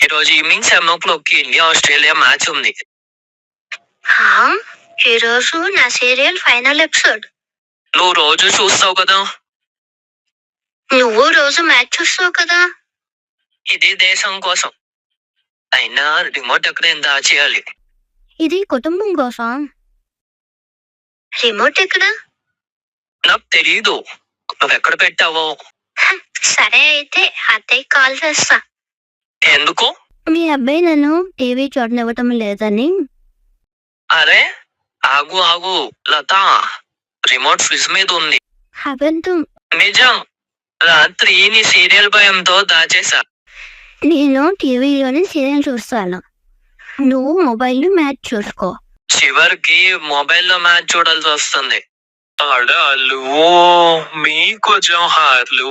ఈరోజు evening 7 o'clock India Australia match ఉంది. ఈరోజు నా సీరియల్ ఫైనల్ ఎపిసోడ్. నువ్వు రోజు చూస్తావు కదా. నువ్వు రోజు మ్యాచ్ చూస్తావు కదా. ఇది దేశం కోసం. అయినా రిమోట్ ఎక్కడ దాచేయాలి. ఇది కుటుంబం కోసం. రిమోట్ ఎక్కడ? నాకు తెలీదు. నువ్వెక్కడ పెట్టావో. సరే అయితే అత్తయ్య కాల్ చేస్తా. ఎందుకు? మీ అబ్బాయి నన్ను టీవీ చూడనివ్వటం లేదని. అరే ఆగు లత, రిమోట్ ఫ్రిడ్జ్ మీద ఉంది. అబద్ధం. నిజం. రాత్రి నీ సీరియల్ భయంతో దాచేసా. నేను టీవీలోనే సీరియల్ చూస్తాను, నువ్వు మొబైల్లో మ్యాచ్ చూసుకో. చివరికి మొబైల్లో మ్యాచ్ చూడాల్సి వస్తుంది. ఆడాలు మీకు జోహార్లు.